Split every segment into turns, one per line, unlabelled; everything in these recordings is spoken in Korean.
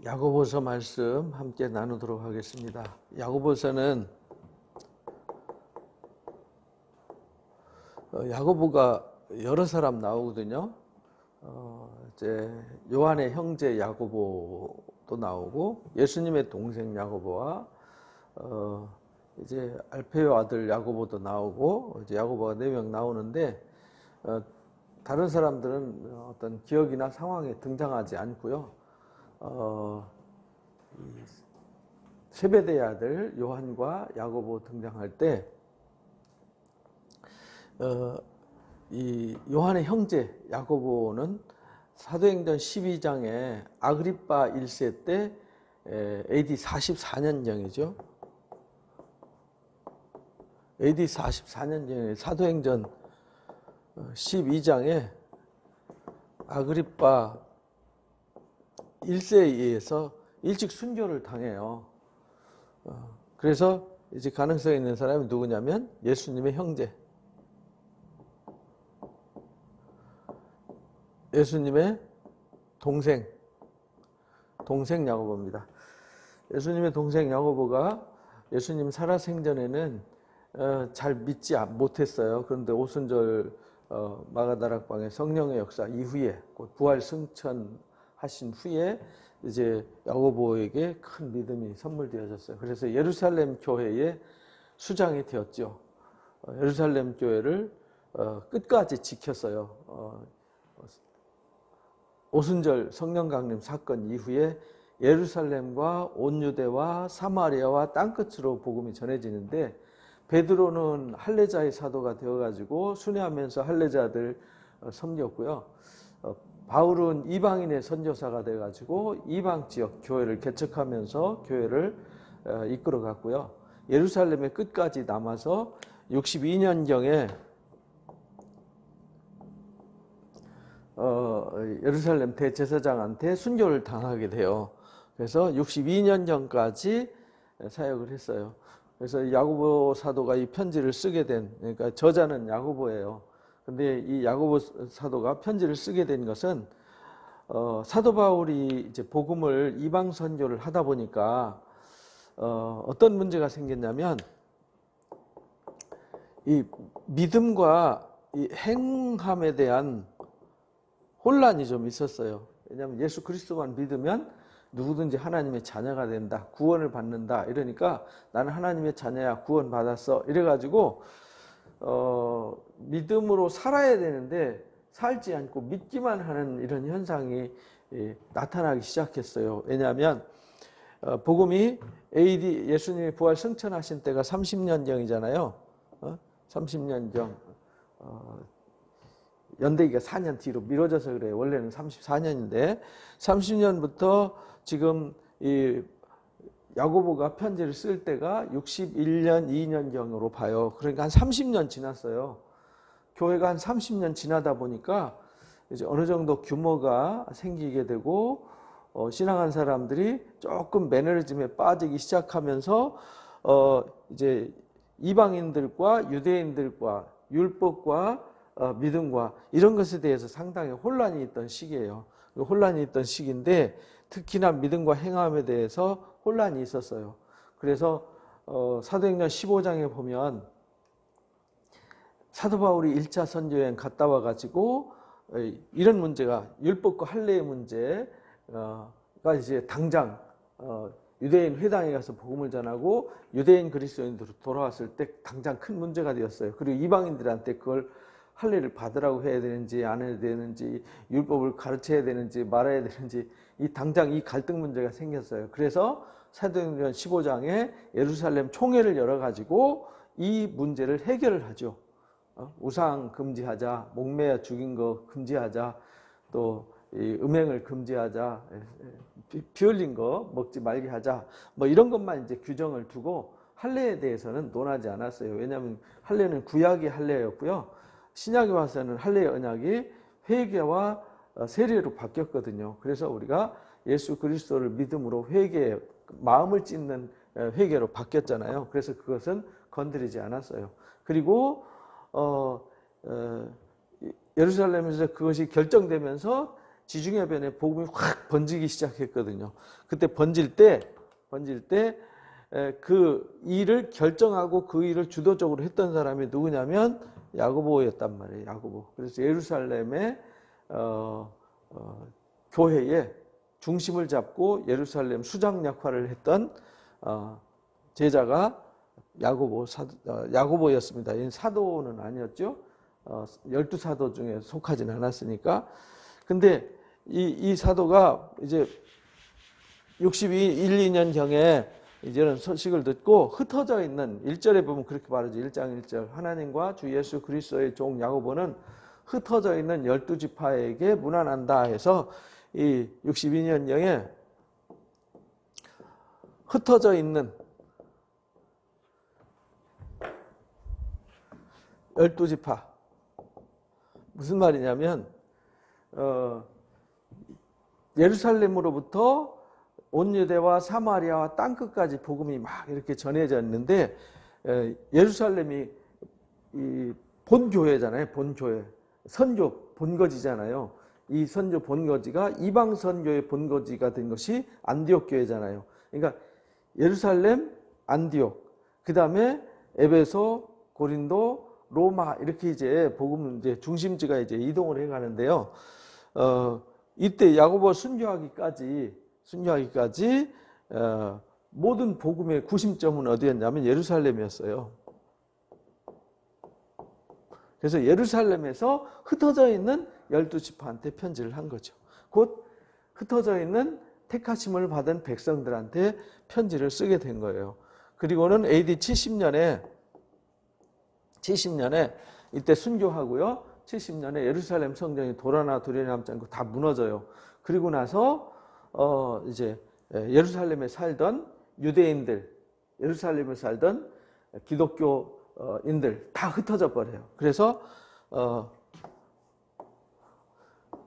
야고보서 말씀 함께 나누도록 하겠습니다. 야고보서는 야고보가 여러 사람 나오거든요. 이제 요한의 형제 야고보도 나오고 예수님의 동생 야고보와 이제 알페오 아들 야고보도 나오고 이제 야고보가 4명 나오는데 다른 사람들은 어떤 기억이나 상황에 등장하지 않고요. 세베대의 아들 요한과 야고보 등장할 때 이 요한의 형제 야고보는 사도행전 12장에 아그리빠 1세 때 AD 44년경이죠. AD 44년경에 사도행전 12장에 아그리빠 1세에 의해서 일찍 순교를 당해요. 그래서 이제 가능성이 있는 사람이 누구냐면 예수님의 형제, 예수님의 동생 야고보입니다. 예수님의 동생 야고보가 예수님 살아생전에는 잘 믿지 못했어요. 그런데 오순절 마가다락방의 성령의 역사 이후에 곧 부활 승천하신 후에 이제 야고보에게 큰 믿음이 선물되어졌어요. 그래서 예루살렘 교회의 수장이 되었죠. 예루살렘 교회를 끝까지 지켰어요. 오순절 성령 강림 사건 이후에 예루살렘과 온 유대와 사마리아와 땅끝으로 복음이 전해지는데 베드로는 할례자의 사도가 되어가지고 순회하면서 할례자들 섬겼고요. 바울은 이방인의 선교사가 돼가지고 이방 지역 교회를 개척하면서 교회를 이끌어갔고요. 예루살렘의 끝까지 남아서 62년경에 예루살렘 대제사장한테 순교를 당하게 돼요. 그래서 62년경까지 사역을 했어요. 그래서 야고보 사도가 이 편지를 쓰게 된, 그러니까 저자는 야고보예요. 근데 이 야고보 사도가 편지를 쓰게 된 것은 사도 바울이 이제 복음을 이방 선교를 하다 보니까 어떤 문제가 생겼냐면 이 믿음과 이 행함에 대한 혼란이 좀 있었어요. 왜냐하면 예수 그리스도만 믿으면 누구든지 하나님의 자녀가 된다, 구원을 받는다 이러니까 나는 하나님의 자녀야, 구원 받았어 이래가지고 믿음으로 살아야 되는데 살지 않고 믿기만 하는 이런 현상이 나타나기 시작했어요. 왜냐하면 복음이 AD 예수님이 부활 승천하신 때가 30년경이잖아요. 30년경 연대기가 4년 뒤로 미뤄져서 그래요. 원래는 34년인데 30년부터 지금 이 야고보가 편지를 쓸 때가 61년 2년경으로 봐요. 그러니까 한 30년 지났어요. 교회가 한 30년 지나다 보니까 이제 어느 정도 규모가 생기게 되고 신앙한 사람들이 조금 매너리즘에 빠지기 시작하면서 이제 이방인들과 유대인들과 율법과 믿음과 이런 것에 대해서 상당히 혼란이 있던 시기예요. 혼란이 있던 시기인데 특히나 믿음과 행함에 대해서 혼란이 있었어요. 그래서 사도행전 15장에 보면 사도 바울이 1차 선교여행 갔다 와가지고 이런 문제가 율법과 할례의 문제가 이제 당장 유대인 회당에 가서 복음을 전하고 유대인 그리스도인들로 돌아왔을 때 당장 큰 문제가 되었어요. 그리고 이방인들한테 그걸 할례를 받으라고 해야 되는지 안 해야 되는지 율법을 가르쳐야 되는지 말아야 되는지 당장 이 갈등 문제가 생겼어요. 그래서 사도행전 15장에 예루살렘 총회를 열어가지고 이 문제를 해결을 하죠. 우상 금지하자, 목매어 죽인 거 금지하자, 또 음행을 금지하자, 피 흘린 거 먹지 말게 하자, 뭐 이런 것만 이제 규정을 두고 할례에 대해서는 논하지 않았어요. 왜냐하면 할례는 구약의 할례였고요. 신약에 와서는 할례의 언약이 회개와 세례로 바뀌었거든요. 그래서 우리가 예수 그리스도를 믿음으로 회개, 마음을 찢는 회개로 바뀌었잖아요. 그래서 그것은 건드리지 않았어요. 그리고 예루살렘에서 그것이 결정되면서 지중해변에 복음이 확 번지기 시작했거든요. 그때 번질 때 그 일을 결정하고 그 일을 주도적으로 했던 사람이 누구냐면 야고보였단 말이에요. 야고보. 그래서 예루살렘의 교회의 중심을 잡고 예루살렘 수장 역할을 했던 제자가 야고보였습니다. 얘는 사도는 아니었죠. 12사도 중에 속하진 않았으니까. 근데 이 사도가 이제 62-2년경에 이제는 소식을 듣고 흩어져 있는 1절에 보면 그렇게 말하죠. 1장 1절. 하나님과 주 예수 그리스도의 종 야고보는 흩어져 있는 12지파에게 문안한다 해서 이 62년경에 흩어져 있는 12지파. 무슨 말이냐면 예루살렘으로부터 온 유대와 사마리아와 땅끝까지 복음이 막 이렇게 전해졌는데 예루살렘이 이 본교회잖아요. 본교회. 선교 본거지잖아요. 이 선교 본거지가 이방 선교의 본거지가 된 것이 안디옥 교회잖아요. 그러니까 예루살렘, 안디옥, 그다음에 에베소, 고린도, 로마 이렇게 이제 복음 이제 중심지가 이제 이동을 해 가는데요. 이때 야고보 순교하기까지 모든 복음의 구심점은 어디였냐면 예루살렘이었어요. 그래서 예루살렘에서 흩어져 있는 12지파한테 편지를 한 거죠. 곧 흩어져 있는 택하심을 받은 백성들한테 편지를 쓰게 된 거예요. 그리고는 AD 70년에 이때 순교하고요. 70년에 예루살렘 성전이 돌아나 남지 않고 다 무너져요. 그리고 나서 이제 예루살렘에 살던 유대인들, 예루살렘에 살던 기독교인들 다 흩어져 버려요. 그래서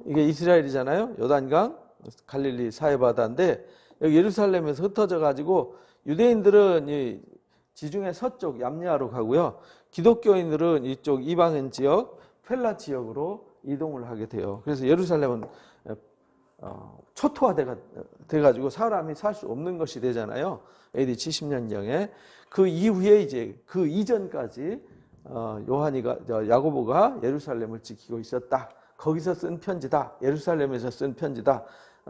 이게 이스라엘이잖아요. 요단강, 갈릴리 사해바다인데 여기 예루살렘에서 흩어져 가지고 유대인들은 이 지중해 서쪽 얌리아로 가고요. 기독교인들은 이쪽 이방인 지역 펠라 지역으로 이동을 하게 돼요. 그래서 예루살렘은 초토화돼가지고 사람이 살 수 없는 것이 되잖아요. AD 70년경에 그 이후에 이제 그 이전까지 야고보가 예루살렘을 지키고 있었다. 거기서 쓴 편지다. 예루살렘에서 쓴 편지다.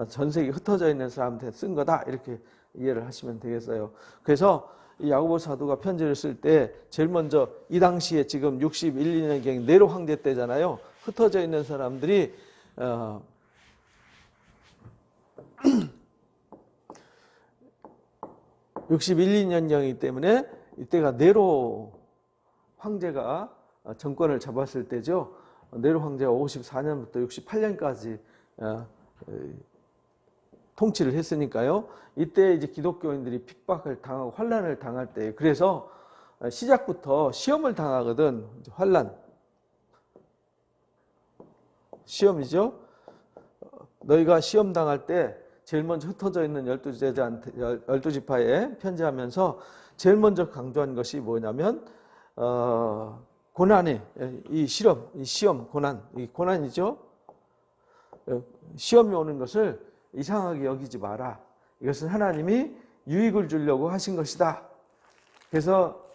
전 세계 흩어져 있는 사람한테 쓴 거다. 이렇게 이해를 하시면 되겠어요. 그래서 이 야고보 사도가 편지를 쓸 때 제일 먼저 이 당시에 지금 61년경 네로 황제 때잖아요. 흩어져 있는 사람들이 61년경이기 때문에 이때가 네로 황제가 정권을 잡았을 때죠. 네로 황제가 54년부터 68년까지 통치를 했으니까요. 이때 이제 기독교인들이 핍박을 당하고 환난을 당할 때, 그래서 시작부터 시험을 당하거든. 환난. 시험이죠. 너희가 시험 당할 때 제일 먼저 흩어져 있는 12지파에 편지하면서 제일 먼저 강조한 것이 뭐냐면 고난이 이 시험 고난, 이 고난이죠. 시험이 오는 것을 이상하게 여기지 마라. 이것은 하나님이 유익을 주려고 하신 것이다. 그래서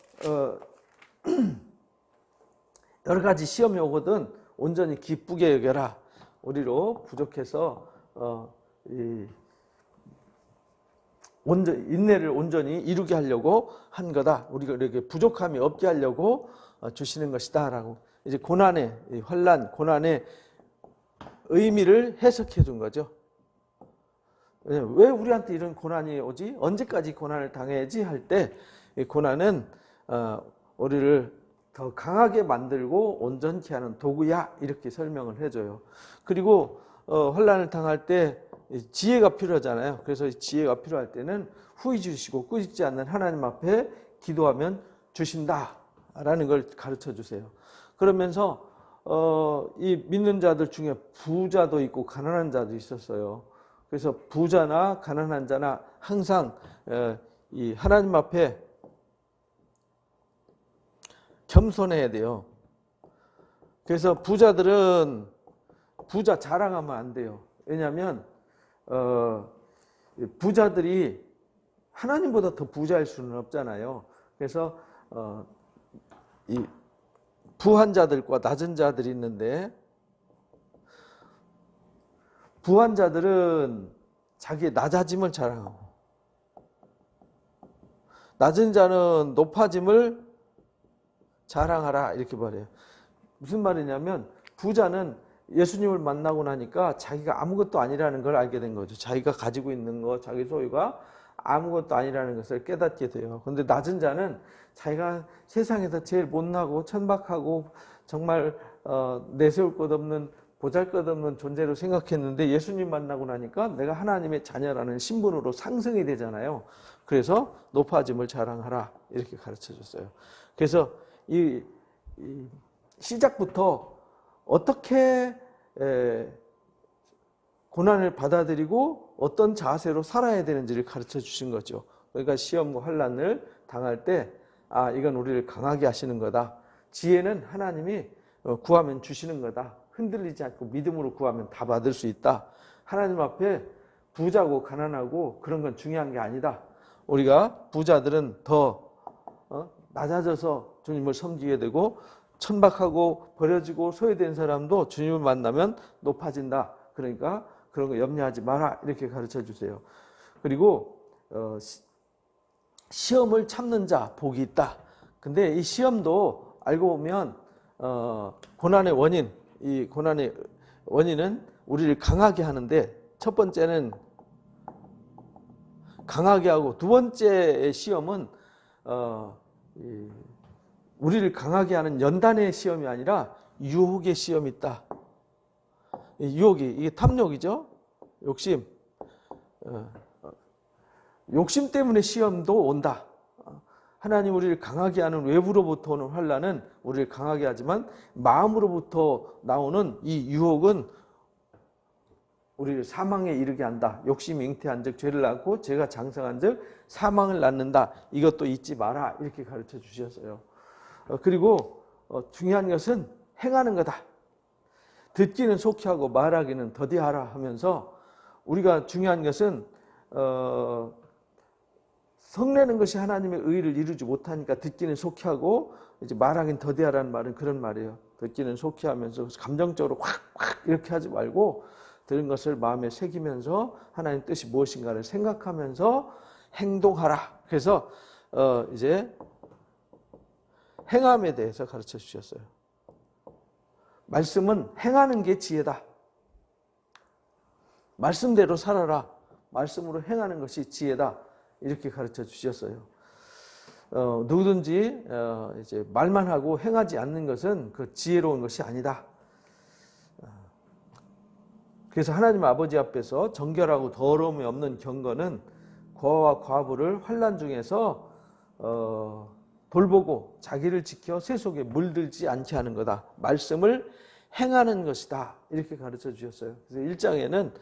여러 가지 시험이 오거든 온전히 기쁘게 여겨라. 우리로 부족해서 인내를 온전히 이루게 하려고 한 거다. 우리가 이렇게 부족함이 없게 하려고 주시는 것이다라고 이제 고난의 환난, 고난의 의미를 해석해 준 거죠. 왜 우리한테 이런 고난이 오지? 언제까지 고난을 당해야지? 할 때 이 고난은 우리를 더 강하게 만들고 온전케 하는 도구야. 이렇게 설명을 해줘요. 그리고 환난을 당할 때 지혜가 필요하잖아요. 그래서 지혜가 필요할 때는 후히 주시고 꾸짖지 않는 하나님 앞에 기도하면 주신다라는 걸 가르쳐 주세요. 그러면서 이 믿는 자들 중에 부자도 있고 가난한 자도 있었어요. 그래서 부자나 가난한 자나 항상 이 하나님 앞에 겸손해야 돼요. 그래서 부자들은 부자 자랑하면 안 돼요. 왜냐하면 부자들이 하나님보다 더 부자일 수는 없잖아요. 그래서 이 부한 자들과 낮은 자들이 있는데, 부한 자들은 자기의 낮아짐을 자랑하고, 낮은 자는 높아짐을 자랑하라, 이렇게 말해요. 무슨 말이냐면 부자는 예수님을 만나고 나니까 자기가 아무것도 아니라는 걸 알게 된 거죠. 자기가 가지고 있는 거, 자기 소유가 아무것도 아니라는 것을 깨닫게 돼요. 그런데 낮은 자는 자기가 세상에서 제일 못나고 천박하고 정말 내세울 것 없는, 보잘것없는 존재로 생각했는데 예수님 만나고 나니까 내가 하나님의 자녀라는 신분으로 상승이 되잖아요. 그래서 높아짐을 자랑하라, 이렇게 가르쳐 줬어요. 그래서 이 시작부터 어떻게 고난을 받아들이고 어떤 자세로 살아야 되는지를 가르쳐 주신 거죠. 그러니까 시험과 환난을 당할 때 이건 우리를 강하게 하시는 거다. 지혜는 하나님이 구하면 주시는 거다. 흔들리지 않고 믿음으로 구하면 다 받을 수 있다. 하나님 앞에 부자고 가난하고 그런 건 중요한 게 아니다. 우리가 부자들은 더 낮아져서 주님을 섬기게 되고, 천박하고 버려지고 소외된 사람도 주님을 만나면 높아진다. 그러니까 그런 거 염려하지 마라, 이렇게 가르쳐 주세요. 그리고 시험을 참는 자 복이 있다. 근데 이 시험도 알고 보면 고난의 원인, 이 고난의 원인은 우리를 강하게 하는데, 첫 번째는 강하게 하고, 두 번째 시험은 우리를 강하게 하는 연단의 시험이 아니라 유혹의 시험이 있다. 유혹이, 이게 탐욕이죠. 욕심. 욕심 때문에 시험도 온다. 하나님 우리를 강하게 하는 외부로부터 오는 환난은 우리를 강하게 하지만, 마음으로부터 나오는 이 유혹은 우리를 사망에 이르게 한다. 욕심이 잉태한 즉 죄를 낳고, 죄가 장성한 즉 사망을 낳는다. 이것도 잊지 마라, 이렇게 가르쳐 주셨어요. 그리고 중요한 것은 행하는 거다. 듣기는 속히 하고 말하기는 더디하라 하면서, 우리가 중요한 것은 성내는 것이 하나님의 의를 이루지 못하니까 듣기는 속히 하고, 이제 말하기는 더디하라는 말은 그런 말이에요. 듣기는 속히 하면서 감정적으로 확 이렇게 하지 말고, 들은 것을 마음에 새기면서 하나님 뜻이 무엇인가를 생각하면서 행동하라. 그래서 이제 행함에 대해서 가르쳐 주셨어요. 말씀은 행하는 게 지혜다. 말씀대로 살아라. 말씀으로 행하는 것이 지혜다. 이렇게 가르쳐 주셨어요. 누구든지 이제 말만 하고 행하지 않는 것은 그 지혜로운 것이 아니다. 그래서 하나님 아버지 앞에서 정결하고 더러움이 없는 경건은 고아와 과부를 환난 중에서 돌보고 자기를 지켜 새 속에 물들지 않게 하는 거다. 말씀을 행하는 것이다. 이렇게 가르쳐 주셨어요. 그래서 1장에는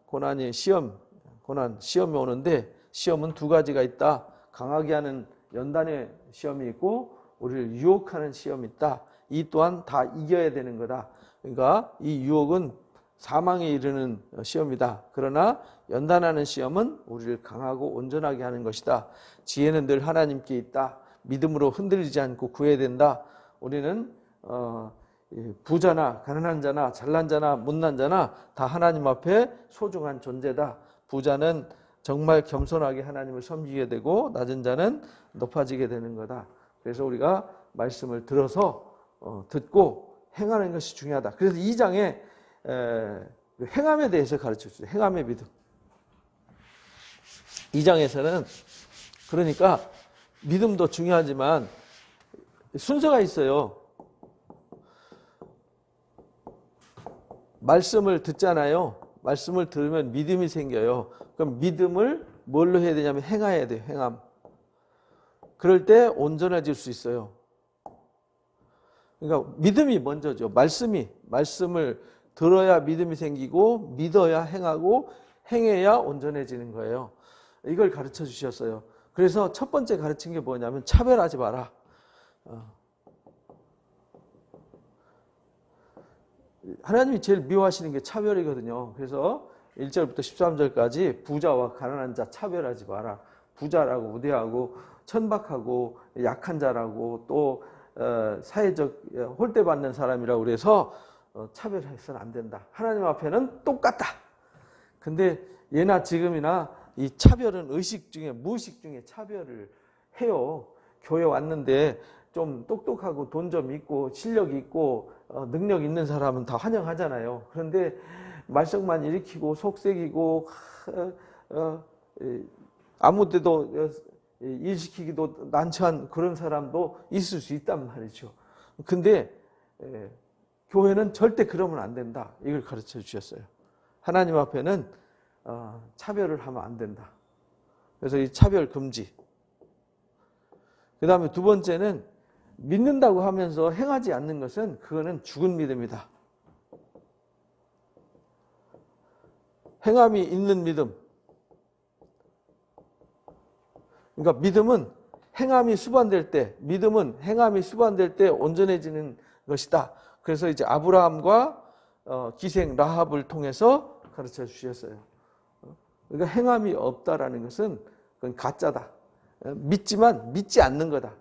고난이 시험이 오는데, 시험은 두 가지가 있다. 강하게 하는 연단의 시험이 있고, 우리를 유혹하는 시험이 있다. 이 또한 다 이겨야 되는 거다. 그러니까 이 유혹은 사망에 이르는 시험이다. 그러나 연단하는 시험은 우리를 강하고 온전하게 하는 것이다. 지혜는 늘 하나님께 있다. 믿음으로 흔들리지 않고 구해야 된다. 우리는 부자나 가난한 자나 잘난 자나 못난 자나 다 하나님 앞에 소중한 존재다. 부자는 정말 겸손하게 하나님을 섬기게 되고, 낮은 자는 높아지게 되는 거다. 그래서 우리가 말씀을 들어서 듣고 행하는 것이 중요하다. 그래서 2장에 행함에 대해서 가르쳐주세요. 행함의 믿음. 2장에서는 그러니까 믿음도 중요하지만 순서가 있어요. 말씀을 듣잖아요. 말씀을 들으면 믿음이 생겨요. 그럼 믿음을 뭘로 해야 되냐면 행해야 돼요. 행함. 그럴 때 온전해질 수 있어요. 그러니까 믿음이 먼저죠. 말씀을 들어야 믿음이 생기고, 믿어야 행하고, 행해야 온전해지는 거예요. 이걸 가르쳐 주셨어요. 그래서 첫 번째 가르친 게 뭐냐면 차별하지 마라. 하나님이 제일 미워하시는 게 차별이거든요. 그래서 1절부터 13절까지 부자와 가난한 자 차별하지 마라. 부자라고 우대하고 천박하고 약한 자라고 또 사회적 홀대받는 사람이라고 그래서 차별해서는 안 된다. 하나님 앞에는 똑같다. 근데 예나 지금이나 이 차별은 의식 중에 무의식 중에 차별을 해요. 교회 왔는데 좀 똑똑하고 돈 좀 있고 실력 있고 능력 있는 사람은 다 환영하잖아요. 그런데 말썽만 일으키고 속색이고 아무 데도 일시키기도 난처한 그런 사람도 있을 수 있단 말이죠. 근데 교회는 절대 그러면 안 된다. 이걸 가르쳐 주셨어요. 하나님 앞에는 차별을 하면 안 된다. 그래서 이 차별 금지. 그 다음에 두 번째는 믿는다고 하면서 행하지 않는 것은 그거는 죽은 믿음이다. 행함이 있는 믿음. 그러니까 믿음은 행함이 수반될 때, 믿음은 행함이 수반될 때 온전해지는 것이다. 그래서 이제 아브라함과 기생 라합을 통해서 가르쳐 주셨어요. 그러니까 행함이 없다라는 것은 그건 가짜다. 믿지만 믿지 않는 거다.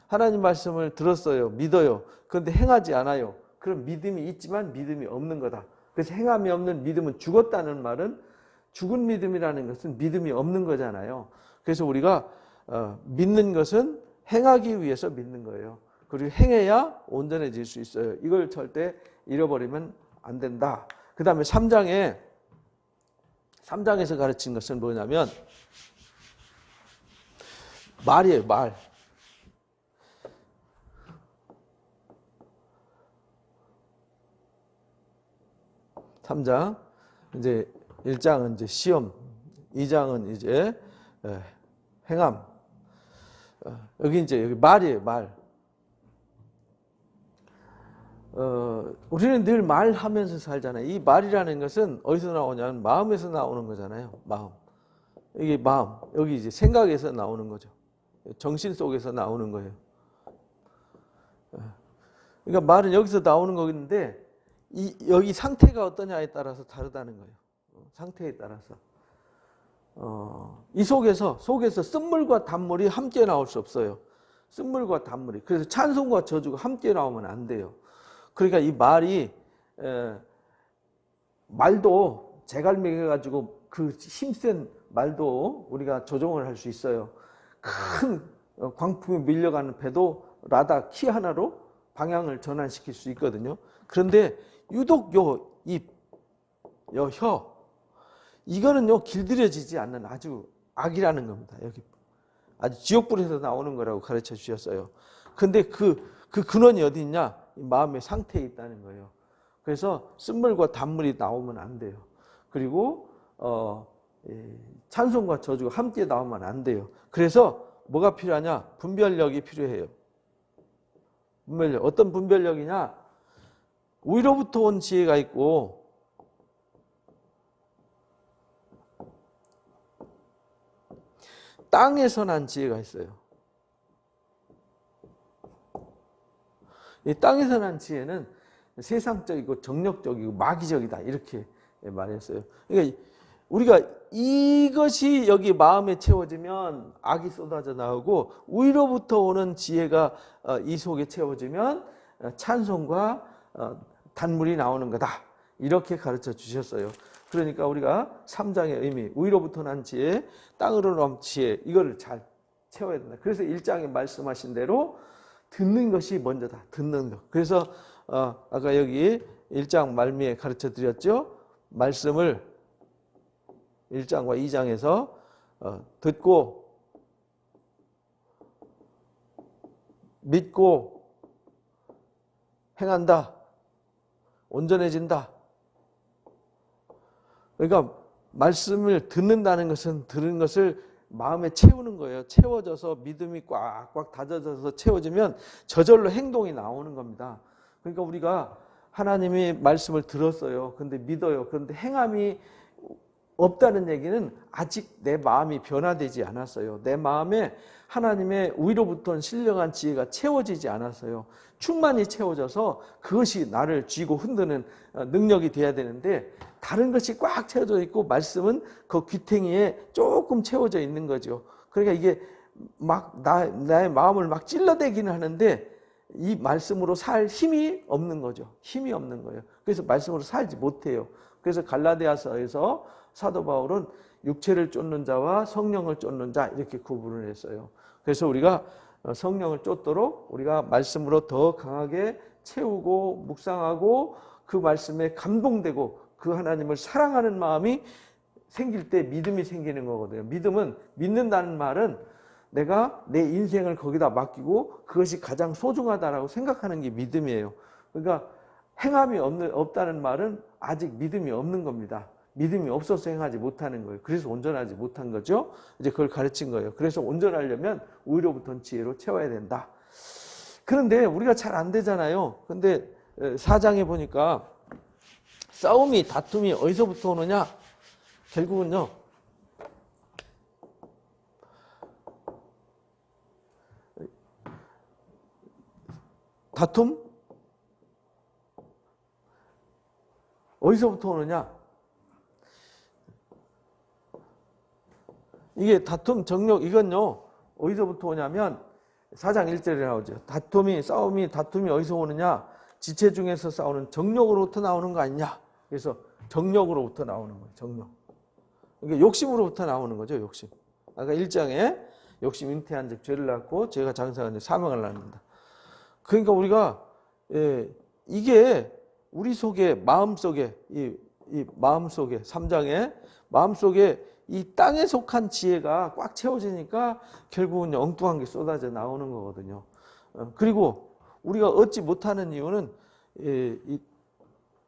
하나님 말씀을 들었어요. 믿어요. 그런데 행하지 않아요. 그럼 믿음이 있지만 믿음이 없는 거다. 그래서 행함이 없는 믿음은 죽었다는 말은 죽은 믿음이라는 것은 믿음이 없는 거잖아요. 그래서 우리가 믿는 것은 행하기 위해서 믿는 거예요. 그리고 행해야 온전해질 수 있어요. 이걸 절대 잃어버리면 안 된다. 그 다음에 3장에서 가르친 것은 뭐냐면 말이에요. 말. 3장 이제 1장은 이제 시험, 2장은 이제 행함. 여기 이제 여기 말이에요. 말. 우리는 늘 말하면서 살잖아요. 이 말이라는 것은 어디서 나오냐면 마음에서 나오는 거잖아요. 마음. 이게 마음. 여기 이제 생각에서 나오는 거죠. 정신 속에서 나오는 거예요. 그러니까 말은 여기서 나오는 거겠는데 여기 상태가 어떠냐에 따라서 다르다는 거예요. 상태에 따라서. 이 속에서 쓴물과 단물이 함께 나올 수 없어요. 쓴물과 단물이. 그래서 찬송과 저주가 함께 나오면 안 돼요. 그러니까 이 말이 말도 재갈매겨가지고 그 힘센 말도 우리가 조종을 할 수 있어요. 큰 광풍에 밀려가는 배도 라다 키 하나로 방향을 전환시킬 수 있거든요. 그런데 유독 요 입, 요 혀 이거는요 길들여지지 않는 아주 악이라는 겁니다. 여기 아주 지옥불에서 나오는 거라고 가르쳐 주셨어요. 근데 그 근원이 어디 있냐? 마음의 상태에 있다는 거예요. 그래서 쓴물과 단물이 나오면 안 돼요. 그리고 찬송과 저주가 함께 나오면 안 돼요. 그래서 뭐가 필요하냐? 분별력이 필요해요. 분별력. 어떤 분별력이냐? 위로부터 온 지혜가 있고 땅에서 난 지혜가 있어요. 이 땅에서 난 지혜는 세상적이고 정력적이고 마귀적이다 이렇게 말했어요. 그러니까 우리가 이것이 여기 마음에 채워지면 악이 쏟아져 나오고 위로부터 오는 지혜가 이 속에 채워지면 찬송과 단물이 나오는 거다. 이렇게 가르쳐 주셨어요. 그러니까 우리가 3장의 의미, 위로부터 난 지혜, 땅으로 난 지혜 이거를 잘 채워야 된다. 그래서 1장에 말씀하신 대로 듣는 것이 먼저다. 듣는 것. 그래서 아까 여기 1장 말미에 가르쳐 드렸죠. 말씀을 1장과 2장에서 듣고 믿고 행한다. 온전해진다. 그러니까 말씀을 듣는다는 것은 들은 것을 마음에 채우는 거예요. 채워져서 믿음이 꽉꽉 다져져서 채워지면 저절로 행동이 나오는 겁니다. 그러니까 우리가 하나님의 말씀을 들었어요. 근데 믿어요. 그런데 행함이 없다는 얘기는 아직 내 마음이 변화되지 않았어요. 내 마음에 하나님의 위로부터 신령한 지혜가 채워지지 않았어요. 충만히 채워져서 그것이 나를 쥐고 흔드는 능력이 돼야 되는데 다른 것이 꽉 채워져 있고 말씀은 그 귀퉁이에 조금 채워져 있는 거죠. 그러니까 이게 막 나의 마음을 막 찔러대기는 하는데 이 말씀으로 살 힘이 없는 거죠. 힘이 없는 거예요. 그래서 말씀으로 살지 못해요. 그래서 갈라디아서에서 사도 바울은 육체를 쫓는 자와 성령을 쫓는 자 이렇게 구분을 했어요. 그래서 우리가 성령을 쫓도록 우리가 말씀으로 더 강하게 채우고 묵상하고 그 말씀에 감동되고 그 하나님을 사랑하는 마음이 생길 때 믿음이 생기는 거거든요. 믿음은 믿는다는 말은 내가 내 인생을 거기다 맡기고 그것이 가장 소중하다라고 생각하는 게 믿음이에요. 그러니까 행함이 없다는 말은 아직 믿음이 없는 겁니다. 믿음이 없어서 행하지 못하는 거예요. 그래서 온전하지 못한 거죠. 이제 그걸 가르친 거예요. 그래서 온전하려면 위로부터 지혜로 채워야 된다. 그런데 우리가 잘 안 되잖아요. 근데 4장에 보니까 싸움이 다툼이 어디서부터 오느냐? 결국은요. 다툼? 어디서부터 오느냐? 이게 다툼, 정욕, 이건요, 어디서부터 오냐면, 4장 1절에 나오죠. 싸움이, 다툼이 어디서 오느냐? 지체 중에서 싸우는 정욕으로부터 나오는 거 아니냐? 그래서 정욕으로부터 나오는 거예요, 정욕. 그러니까 욕심으로부터 나오는 거죠, 욕심. 아까 1장에 욕심 잉태한 즉 죄를 낳고 죄가 장사한 즉 사망을 낳는다. 그러니까 우리가 이게 우리 속에 마음속에 이 마음속에 3장에 마음속에 이 땅에 속한 지혜가 꽉 채워지니까 결국은 엉뚱한 게 쏟아져 나오는 거거든요. 그리고 우리가 얻지 못하는 이유는 이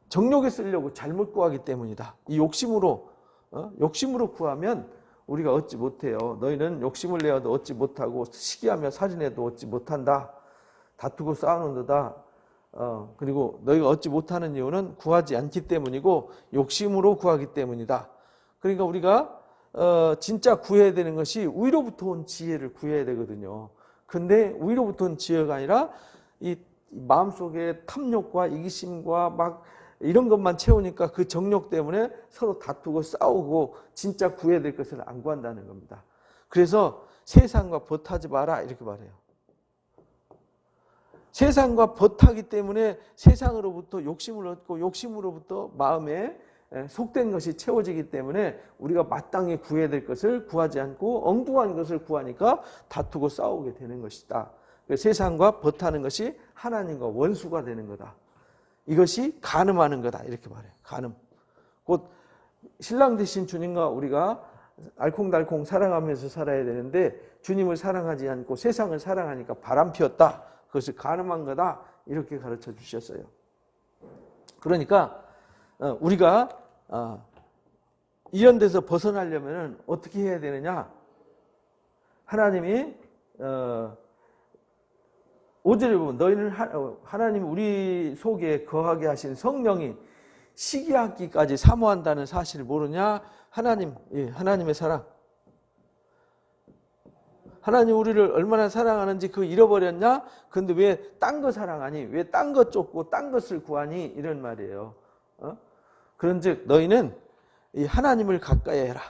정욕에 쓰려고 잘못 구하기 때문이다. 이 욕심으로 구하면 우리가 얻지 못해요. 너희는 욕심을 내어도 얻지 못하고 시기하며 살인해도 얻지 못한다. 다투고 싸우는도다. 그리고 너희가 얻지 못하는 이유는 구하지 않기 때문이고 욕심으로 구하기 때문이다. 그러니까 우리가 진짜 구해야 되는 것이 위로부터 온 지혜를 구해야 되거든요. 근데 위로부터 온 지혜가 아니라 이 마음속에 탐욕과 이기심과 막 이런 것만 채우니까 그 정욕 때문에 서로 다투고 싸우고 진짜 구해야 될 것을 안 구한다는 겁니다. 그래서 세상과 벗하지 마라 이렇게 말해요. 세상과 벗하기 때문에 세상으로부터 욕심을 얻고 욕심으로부터 마음에 속된 것이 채워지기 때문에 우리가 마땅히 구해야 될 것을 구하지 않고 엉뚱한 것을 구하니까 다투고 싸우게 되는 것이다. 세상과 벗하는 것이 하나님과 원수가 되는 거다. 이것이 간음하는 거다 이렇게 말해요. 간음. 곧 신랑 되신 주님과 우리가 알콩달콩 사랑하면서 살아야 되는데 주님을 사랑하지 않고 세상을 사랑하니까 바람 피웠다. 그것을 간음한 거다. 이렇게 가르쳐 주셨어요. 그러니까 우리가 이런 데서 벗어나려면 어떻게 해야 되느냐? 하나님이 5절에 보면 너희는 하나님 우리 속에 거하게 하신 성령이 시기하기까지 사모한다는 사실을 모르냐? 하나님의 사랑. 하나님 우리를 얼마나 사랑하는지 그거 잃어버렸냐? 근데 왜 딴 거 사랑하니? 왜 딴 거 쫓고 딴 것을 구하니? 이런 말이에요. 그런즉 너희는 이 하나님을 가까이 해라.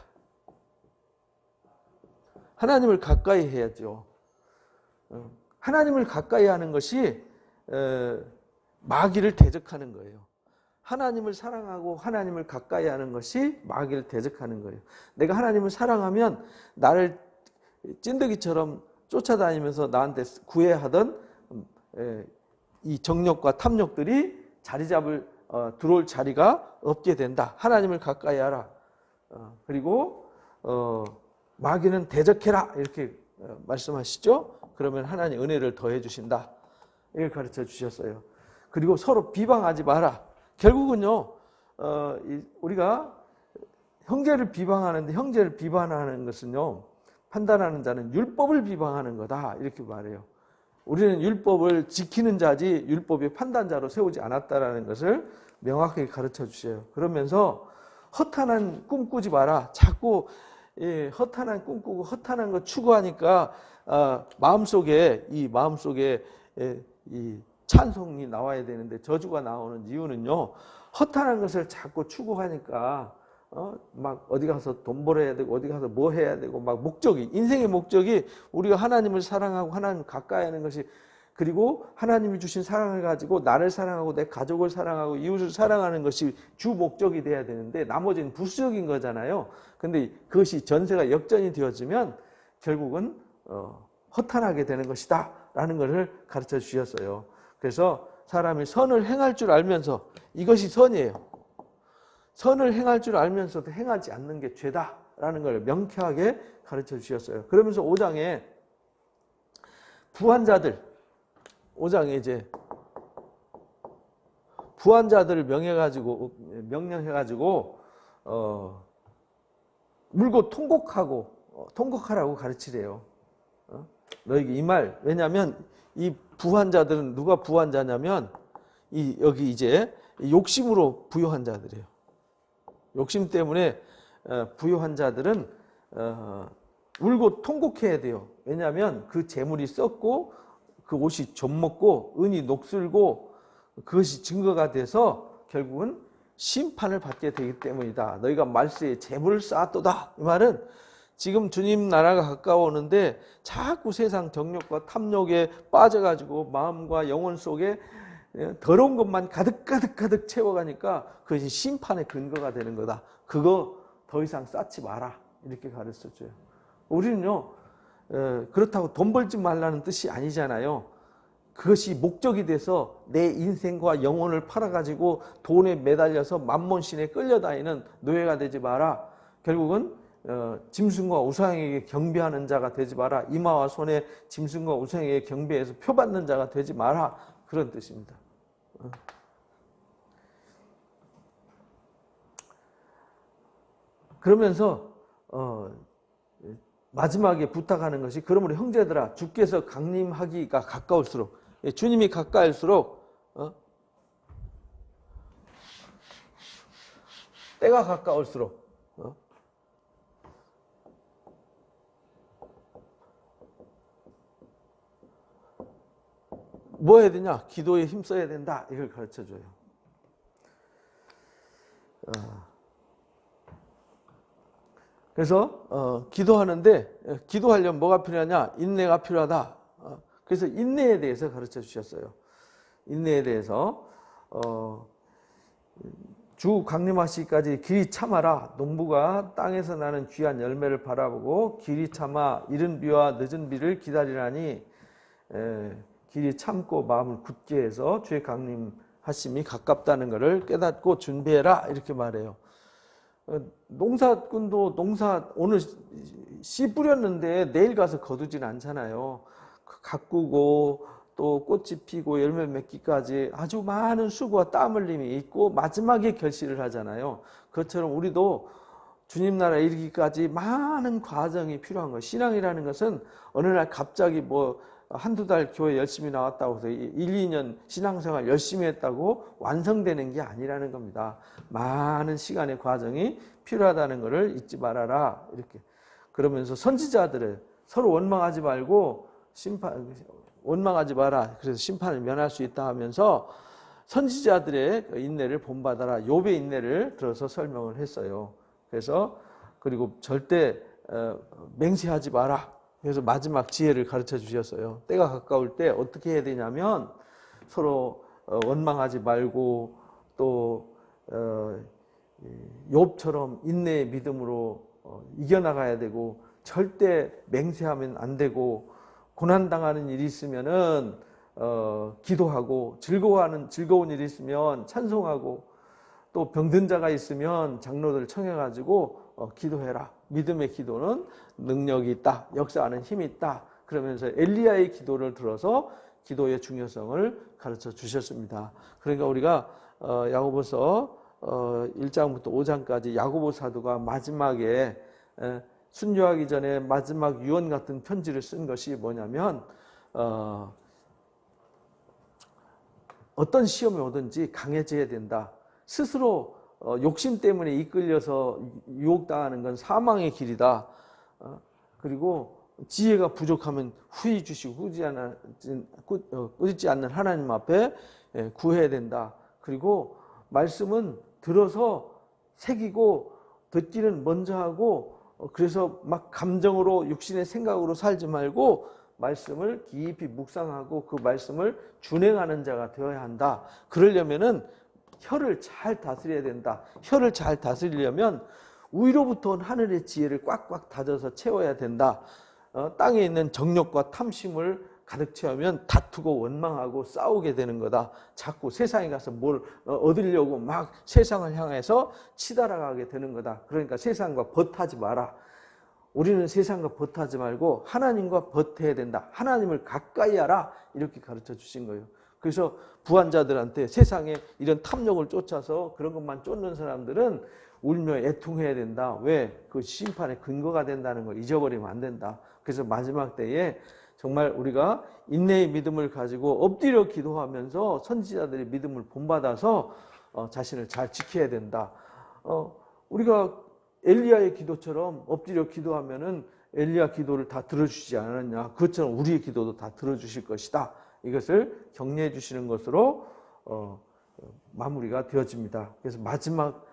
하나님을 가까이 해야죠. 하나님을 가까이 하는 것이 마귀를 대적하는 거예요. 하나님을 사랑하고 하나님을 가까이 하는 것이 마귀를 대적하는 거예요. 내가 하나님을 사랑하면 나를 찐득이처럼 쫓아다니면서 나한테 구애하던 이 정욕과 탐욕들이 들어올 자리가 없게 된다. 하나님을 가까이 하라. 그리고 마귀는 대적해라 이렇게 말씀하시죠. 그러면 하나님 은혜를 더해 주신다. 이걸 가르쳐 주셨어요. 그리고 서로 비방하지 마라. 결국은요, 우리가 형제를 비방하는데 형제를 비방하는 것은요, 판단하는 자는 율법을 비방하는 거다. 이렇게 말해요. 우리는 율법을 지키는 자지 율법의 판단자로 세우지 않았다라는 것을 명확하게 가르쳐 주셔요. 그러면서 허탄한 꿈 꾸지 마라. 자꾸 허탄한 꿈 꾸고 허탄한 거 추구하니까 마음속에 이 찬송이 나와야 되는데 저주가 나오는 이유는요. 허탄한 것을 자꾸 추구하니까 막 어디 가서 돈 벌어야 되고 어디 가서 뭐 해야 되고 막 인생의 목적이 우리가 하나님을 사랑하고 하나님 가까이 하는 것이, 그리고 하나님이 주신 사랑을 가지고 나를 사랑하고 내 가족을 사랑하고 이웃을 사랑하는 것이 주 목적이 돼야 되는데 나머지는 부수적인 거잖아요. 근데 그것이 전세가 역전이 되어지면 결국은 허탄하게 되는 것이다 라는 것을 가르쳐 주셨어요. 그래서 사람이 선을 행할 줄 알면서, 이것이 선이에요. 선을 행할 줄 알면서도 행하지 않는 게 죄다라는 걸 명쾌하게 가르쳐 주셨어요. 그러면서 5장에 부한자들, 5장에 이제 부한자들을 명령해가지고 물고 통곡하라고 가르치래요. 너에게 이 말, 왜냐하면 이 부한자들은 누가 부한자냐면 여기 이제 욕심으로 부유한 자들이에요. 욕심 때문에 부유한 자들은 울고 통곡해야 돼요. 왜냐하면 그 재물이 썩고 그 옷이 좀먹고 은이 녹슬고 그것이 증거가 돼서 결국은 심판을 받게 되기 때문이다. 너희가 말세에 재물을 쌓았도다. 이 말은 지금 주님 나라가 가까워오는데 자꾸 세상 정욕과 탐욕에 빠져가지고 마음과 영혼 속에 더러운 것만 가득 채워가니까 그것이 심판의 근거가 되는 거다. 그거 더 이상 쌓지 마라. 이렇게 가르쳐줘요. 우리는요, 그렇다고 돈 벌지 말라는 뜻이 아니잖아요. 그것이 목적이 돼서 내 인생과 영혼을 팔아가지고 돈에 매달려서 만몬신에 끌려다니는 노예가 되지 마라. 결국은 짐승과 우상에게 경배하는 자가 되지 마라. 이마와 손에 짐승과 우상에게 경배해서 표받는 자가 되지 마라. 그런 뜻입니다. 그러면서 마지막에 부탁하는 것이, 그러므로 형제들아 주께서 강림하기가 가까울수록, 주님이 가까울수록 때가 가까울수록 뭐 해야 되냐? 기도에 힘써야 된다. 이걸 가르쳐줘요. 그래서 기도하는데 기도하려면 뭐가 필요하냐? 인내가 필요하다. 그래서 인내에 대해서 가르쳐 주셨어요. 인내에 대해서 주 강림하시기까지 길이 참아라. 농부가 땅에서 나는 귀한 열매를 바라보고 길이 참아 이른 비와 늦은 비를 기다리라니 길이 참고 마음을 굳게 해서 주의 강림하심이 가깝다는 것을 깨닫고 준비해라. 이렇게 말해요. 농사꾼도 오늘 씨 뿌렸는데 내일 가서 거두진 않잖아요. 가꾸고 또 꽃이 피고 열매 맺기까지 아주 많은 수고와 땀 흘림이 있고 마지막에 결실을 하잖아요. 그것처럼 우리도 주님 나라에 이르기까지 많은 과정이 필요한 거예요. 신앙이라는 것은 어느 날 갑자기 한두 달 교회 열심히 나왔다고 해서 1, 2년 신앙생활 열심히 했다고 완성되는 게 아니라는 겁니다. 많은 시간의 과정이 필요하다는 것을 잊지 말아라. 이렇게. 그러면서 선지자들을 서로 원망하지 말고 원망하지 마라. 그래서 심판을 면할 수 있다 하면서 선지자들의 인내를 본받아라. 욥의 인내를 들어서 설명을 했어요. 그래서 그리고 절대 맹세하지 마라. 그래서 마지막 지혜를 가르쳐 주셨어요. 때가 가까울 때 어떻게 해야 되냐면 서로 원망하지 말고 또 욥처럼 인내의 믿음으로 이겨나가야 되고 절대 맹세하면 안 되고 고난당하는 일이 있으면은 기도하고 즐거운 일이 있으면 찬송하고 또 병든 자가 있으면 장로들 청해가지고 기도해라. 믿음의 기도는 능력이 있다. 역사하는 힘이 있다. 그러면서 엘리야의 기도를 들어서 기도의 중요성을 가르쳐 주셨습니다. 그러니까 우리가 야고보서 1장부터 5장까지 야고보 사도가 마지막에 순교하기 전에 마지막 유언 같은 편지를 쓴 것이 뭐냐면 어떤 시험이 오든지 강해져야 된다. 스스로 욕심 때문에 이끌려서 유혹당하는 건 사망의 길이다. 그리고 지혜가 부족하면 후히 주시고 꾸짖지 않는 하나님 앞에 구해야 된다. 그리고 말씀은 들어서 새기고 듣기는 먼저 하고 그래서 막 감정으로 육신의 생각으로 살지 말고 말씀을 깊이 묵상하고 그 말씀을 준행하는 자가 되어야 한다. 그러려면은 혀를 잘 다스려야 된다. 혀를 잘 다스리려면 위로부터 온 하늘의 지혜를 꽉꽉 다져서 채워야 된다. 땅에 있는 정욕과 탐심을 가득 채우면 다투고 원망하고 싸우게 되는 거다. 자꾸 세상에 가서 뭘 얻으려고 막 세상을 향해서 치달아가게 되는 거다. 그러니까 세상과 벗하지 마라. 우리는 세상과 벗하지 말고 하나님과 벗해야 된다. 하나님을 가까이 하라. 이렇게 가르쳐 주신 거예요. 그래서 부한자들한테 세상에 이런 탐욕을 쫓아서 그런 것만 쫓는 사람들은 울며 애통해야 된다. 왜? 그 심판의 근거가 된다는 걸 잊어버리면 안 된다. 그래서 마지막 때에 정말 우리가 인내의 믿음을 가지고 엎드려 기도하면서 선지자들의 믿음을 본받아서 자신을 잘 지켜야 된다. 우리가 엘리야의 기도처럼 엎드려 기도하면은 엘리야 기도를 다 들어주시지 않았냐. 그것처럼 우리의 기도도 다 들어주실 것이다. 이것을 격려해 주시는 것으로 마무리가 되어집니다. 그래서 마지막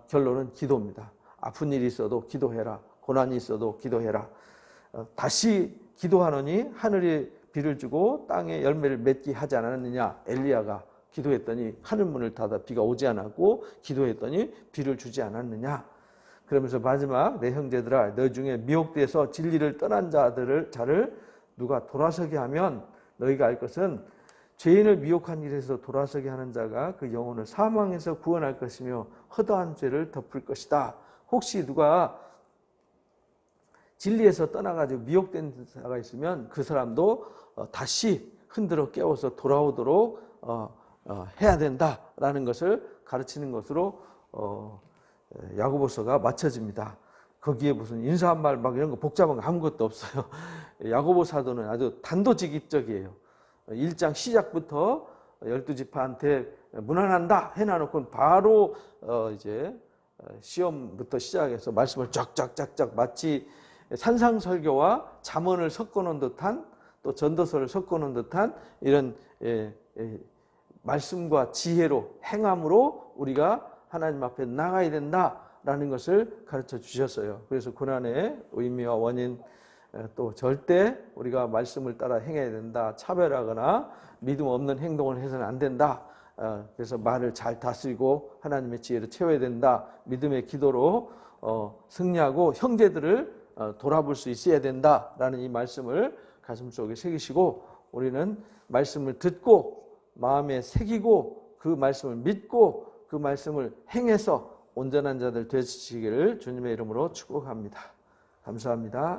결론은 기도입니다. 아픈 일이 있어도 기도해라. 고난이 있어도 기도해라. 다시 기도하노니 하늘이 비를 주고 땅에 열매를 맺게 하지 않았느냐. 엘리야가 기도했더니 하늘문을 닫아 비가 오지 않았고 기도했더니 비를 주지 않았느냐. 그러면서 마지막 내 형제들아 너희 중에 미혹돼서 진리를 떠난 자를 누가 돌아서게 하면 너희가 알 것은 죄인을 미혹한 일에서 돌아서게 하는 자가 그 영혼을 사망에서 구원할 것이며 허다한 죄를 덮을 것이다. 혹시 누가 진리에서 떠나가지고 미혹된 자가 있으면 그 사람도 다시 흔들어 깨워서 돌아오도록 해야 된다라는 것을 가르치는 것으로 야고보서가 마쳐집니다. 거기에 무슨 인사한 말 막 이런 거 복잡한 거 아무것도 없어요. 야고보 사도는 아주 단도직입적이에요. 1장 시작부터 12지파한테 문안한다 해놔놓고 바로 이제 시험부터 시작해서 말씀을 쫙쫙쫙쫙 마치 산상설교와 잠언을 섞어놓은 듯한 또 전도서를 섞어놓은 듯한 이런 말씀과 지혜로 행함으로 우리가 하나님 앞에 나가야 된다라는 것을 가르쳐 주셨어요. 그래서 고난의 의미와 원인 또 절대 우리가 말씀을 따라 행해야 된다. 차별하거나 믿음 없는 행동을 해서는 안 된다. 그래서 말을 잘 다스리고 하나님의 지혜를 채워야 된다. 믿음의 기도로 승리하고 형제들을 돌아볼 수 있어야 된다라는 이 말씀을 가슴속에 새기시고 우리는 말씀을 듣고 마음에 새기고 그 말씀을 믿고 그 말씀을 행해서 온전한 자들 되시기를 주님의 이름으로 축복합니다. 감사합니다.